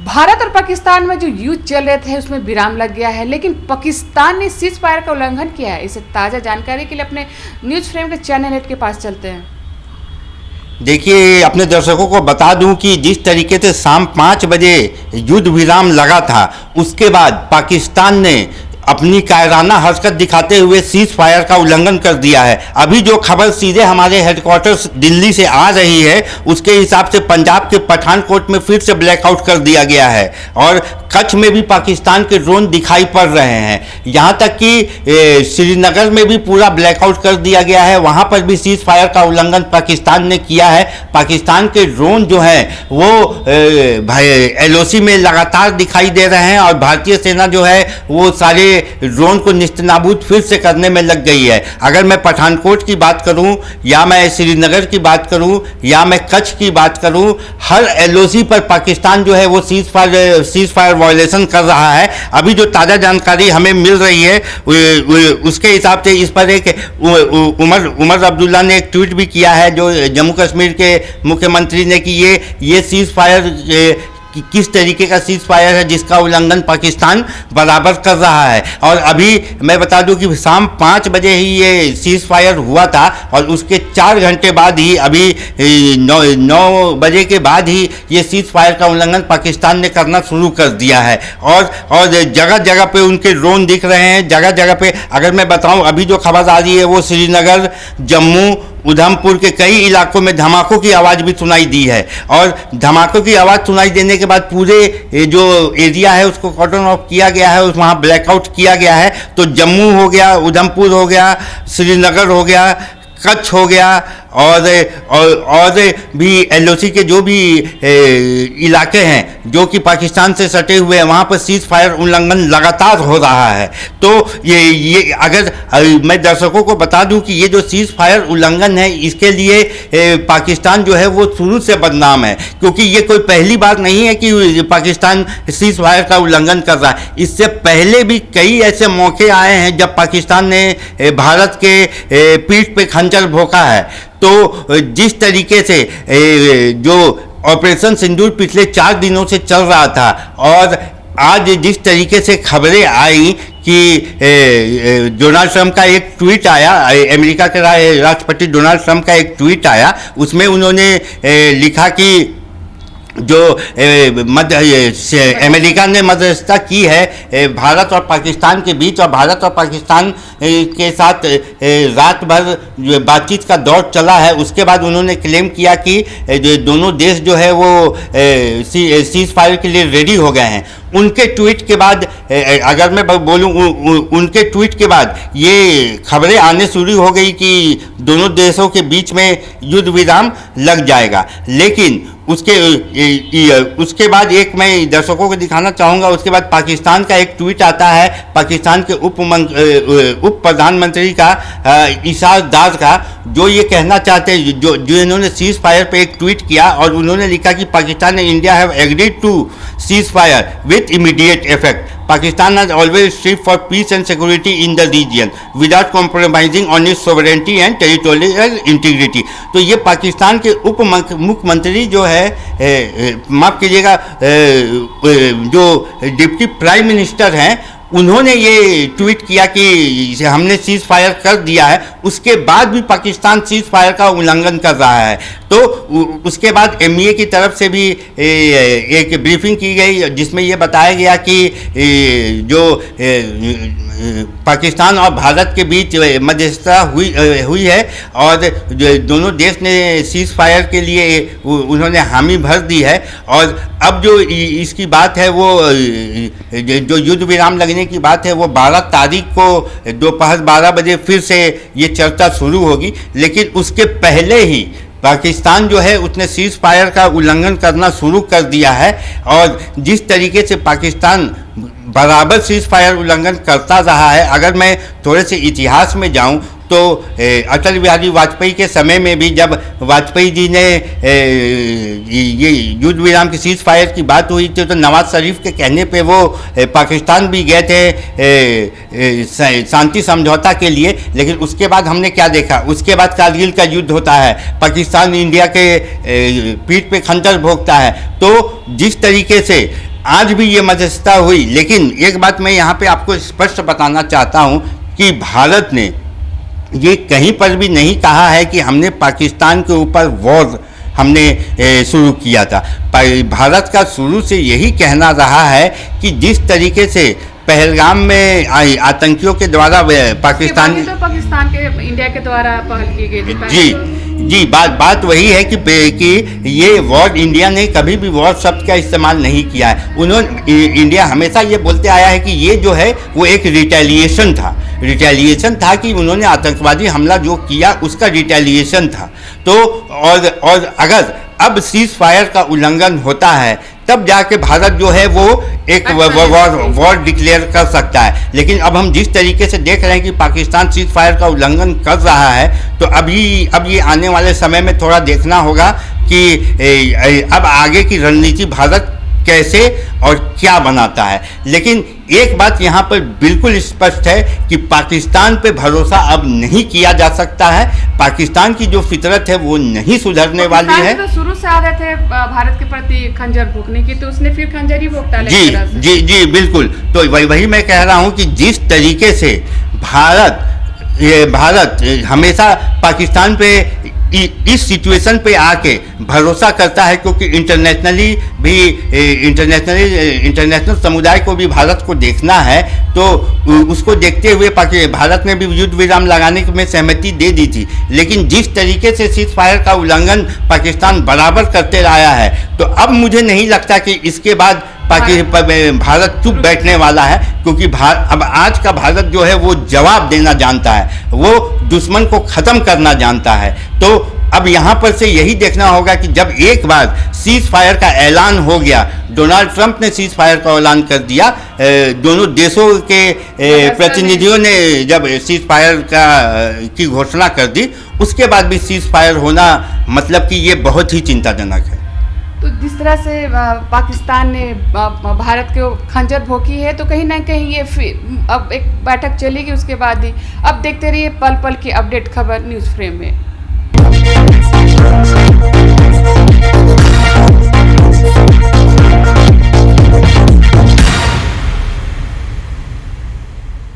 भारत और पाकिस्तान में जो युद्ध चल रहे थे उसमें विराम लग गया है, लेकिन पाकिस्तान ने सीज फायर का उल्लंघन किया है। इसे ताज़ा जानकारी के लिए अपने न्यूज़ फ्रेम के चैनल हेड के पास चलते हैं। देखिए, अपने दर्शकों को बता दूं कि जिस तरीके से शाम 5 बजे युद्ध विराम लगा था, उसके बाद पाकिस्तान ने अपनी कायराना हरकत दिखाते हुए सीज फायर का उल्लंघन कर दिया है। अभी जो खबर सीधे हमारे हेडक्वार्टर्स दिल्ली से आ रही है, उसके हिसाब से पंजाब के पठानकोट में फिर से ब्लैकआउट कर दिया गया है और कच्छ में भी पाकिस्तान के ड्रोन दिखाई पड़ रहे हैं। यहाँ तक कि श्रीनगर में भी पूरा ब्लैकआउट कर दिया गया है, वहाँ पर भी सीज फायर का उल्लंघन पाकिस्तान ने किया है। पाकिस्तान के ड्रोन जो हैं वो LOC में लगातार दिखाई दे रहे हैं और भारतीय सेना जो है वो सारे ड्रोन को निस्तनाबूद फिर से करने में लग गई है। अगर मैं पठानकोट की बात करूं या मैं श्रीनगर की बात करूं या मैं कच्छ की बात करूं, हर LOC पर पाकिस्तान जो है वो सीज फायर वायलेशन कर रहा है। अभी जो ताज़ा जानकारी हमें मिल रही है उसके हिसाब से इस पर एक उमर अब्दुल्ला ने एक ट्वीट भी किया है, जो जम्मू कश्मीर के मुख्यमंत्री ने, कि ये सीज फायर कि किस तरीके का सीज फायर है जिसका उल्लंघन पाकिस्तान बराबर कर रहा है। और अभी मैं बता दूं कि शाम 5 बजे ही ये सीज फायर हुआ था और उसके 4 घंटे बाद ही, अभी 9 बजे के बाद ही ये सीज फायर का उल्लंघन पाकिस्तान ने करना शुरू कर दिया है। और जगह जगह पे उनके ड्रोन दिख रहे हैं, जगह जगह पे। अगर मैं बताऊं, अभी जो खबर आ रही है वो श्रीनगर, जम्मू, उधमपुर के कई इलाकों में धमाकों की आवाज़ भी सुनाई दी है और धमाकों की आवाज़ सुनाई देने के बाद पूरे जो एरिया है उसको कॉर्डन ऑफ किया गया है, वहाँ ब्लैकआउट किया गया है। तो जम्मू हो गया, उधमपुर हो गया, श्रीनगर हो गया, कच्छ हो गया और भी LOC के जो भी इलाके हैं जो कि पाकिस्तान से सटे हुए हैं, वहाँ पर सीज फायर उल्लंघन लगातार हो रहा है। तो ये अगर मैं दर्शकों को बता दूं कि ये जो सीज फायर उल्लंघन है, इसके लिए पाकिस्तान जो है वो शुरू से बदनाम है, क्योंकि ये कोई पहली बार नहीं है कि पाकिस्तान सीज फायर का उल्लंघन कर रहा है। इससे पहले भी कई ऐसे मौके आए हैं जब पाकिस्तान ने भारत के पीठ पे खंजर भोंका है। तो जिस तरीके से जो ऑपरेशन सिंदूर पिछले 4 दिनों से चल रहा था और आज जिस तरीके से खबरें आई कि डोनाल्ड ट्रंप का एक ट्वीट आया, अमेरिका के राष्ट्रपति डोनाल्ड ट्रंप का एक ट्वीट आया, उसमें उन्होंने लिखा कि जो अमेरिका ने मध्यस्थता की है भारत और पाकिस्तान के बीच, और भारत और पाकिस्तान के साथ रात भर बातचीत का दौर चला है। उसके बाद उन्होंने क्लेम किया कि दोनों देश जो है वो सीज फायर के लिए रेडी हो गए हैं। उनके ट्वीट के बाद, अगर मैं बोलूं, उनके ट्वीट के बाद ये खबरें आने शुरू हो गई कि दोनों देशों के बीच में युद्ध विराम लग जाएगा। लेकिन उसके बाद एक मैं दर्शकों को दिखाना चाहूँगा, उसके बाद पाकिस्तान का एक ट्वीट आता है, पाकिस्तान के उप प्रधानमंत्री का, इशार दार का, जो ये कहना चाहते हैं, जो इन्होंने सीज फायर पे एक ट्वीट किया और उन्होंने लिखा कि Pakistan and India have agreed to ceasefire with immediate effect. Pakistan has always striven for peace and security in the region without compromising on its sovereignty and territorial integrity। तो ये पाकिस्तान के उप मुख्यमंत्री जो है, माफ़ कीजिएगा, जो डिप्टी प्राइम मिनिस्टर हैं, उन्होंने ये ट्वीट किया कि हमने सीज फायर कर दिया है। उसके बाद भी पाकिस्तान सीज फायर का उल्लंघन कर रहा है। तो उसके बाद MEA की तरफ से भी एक ब्रीफिंग की गई जिसमें ये बताया गया कि जो पाकिस्तान और भारत के बीच मध्यस्थता हुई है और दोनों देश ने सीज फायर के लिए उन्होंने हामी भर दी है। और अब जो इसकी बात है, वो जो युद्ध विराम लगने की बात है, वो 12 तारीख को दोपहर 12 बजे फिर से ये चर्चा शुरू होगी। लेकिन उसके पहले ही पाकिस्तान जो है उसने सीज फायर का उल्लंघन करना शुरू कर दिया है। और जिस तरीके से पाकिस्तान बराबर सीज फायर उल्लंघन करता रहा है, अगर मैं थोड़े से इतिहास में जाऊं तो तो अटल बिहारी वाजपेयी के समय में भी जब वाजपेयी जी ने ये युद्ध विराम की सीज फायर की बात हुई थी तो नवाज शरीफ के कहने पे वो पाकिस्तान भी गए थे शांति समझौता के लिए। लेकिन उसके बाद हमने क्या देखा, उसके बाद कारगिल का युद्ध होता है, पाकिस्तान इंडिया के पीठ पे खंजर भोंकता है। तो जिस तरीके से आज भी ये मध्यस्थता हुई, लेकिन एक बात मैं यहाँ पे आपको स्पष्ट बताना चाहता हूँ कि भारत ने ये कहीं पर भी नहीं कहा है कि हमने पाकिस्तान के ऊपर वॉर हमने शुरू किया था। भारत का शुरू से यही कहना रहा है कि जिस तरीके से पहलगाम में आतंकियों के द्वारा पाकिस्तान के इंडिया के द्वारा पहल की गई थी। जी बात वही है कि ये वॉर, इंडिया ने कभी भी वॉर शब्द का इस्तेमाल नहीं किया है। उन्होंने इंडिया हमेशा ये बोलते आया है कि ये जो है वो एक रिटेलिएशन था कि उन्होंने आतंकवादी हमला जो किया उसका रिटेलिएशन था। तो और अगर अब सीज फायर का उल्लंघन होता है तब जाके भारत जो है वो एक वॉर डिक्लेयर कर सकता है। लेकिन अब हम जिस तरीके से देख रहे हैं कि पाकिस्तान सीज फायर का उल्लंघन कर रहा है तो अब ये आने वाले समय में थोड़ा देखना होगा कि अब आगे की रणनीति भारत कैसे और क्या बनाता है। लेकिन एक बात यहाँ पर बिल्कुल स्पष्ट है कि पाकिस्तान पे भरोसा अब नहीं किया जा सकता है। पाकिस्तान की जो फितरत है वो नहीं सुधरने वाली है। तो शुरू से आदत है भारत के प्रति खंजर भोंकने की, तो उसने फिर खंजर ही भोंकता है। जी बिल्कुल। तो वही मैं कह रहा हूँ कि जिस तरीके से भारत हमेशा पाकिस्तान पे इस सिचुएशन पे आके भरोसा करता है, क्योंकि इंटरनेशनल समुदाय को भी भारत को देखना है। तो उसको देखते हुए भारत ने भी युद्ध विराम लगाने में सहमति दे दी थी। लेकिन जिस तरीके से सीज फायर का उल्लंघन पाकिस्तान बराबर करते रहा है, तो अब मुझे नहीं लगता कि इसके बाद भारत चुप बैठने वाला है, क्योंकि अब आज का भारत जो है वो जवाब देना जानता है, वो दुश्मन को ख़त्म करना जानता है। तो अब यहाँ पर से यही देखना होगा कि जब एक बार सीज फायर का ऐलान हो गया, डोनाल्ड ट्रंप ने सीज फायर का ऐलान कर दिया, दोनों देशों के प्रतिनिधियों ने जब सीज फायर की घोषणा कर दी, उसके बाद भी सीज फायर होना मतलब कि ये बहुत ही चिंताजनक है। तो जिस तरह से पाकिस्तान ने भारत के खंजर भोंकी है, तो कहीं ना कहीं ये फिर अब एक बैठक चलेगी उसके बाद ही। अब देखते रहिए पल पल की अपडेट खबर न्यूज़ फ्रेम में।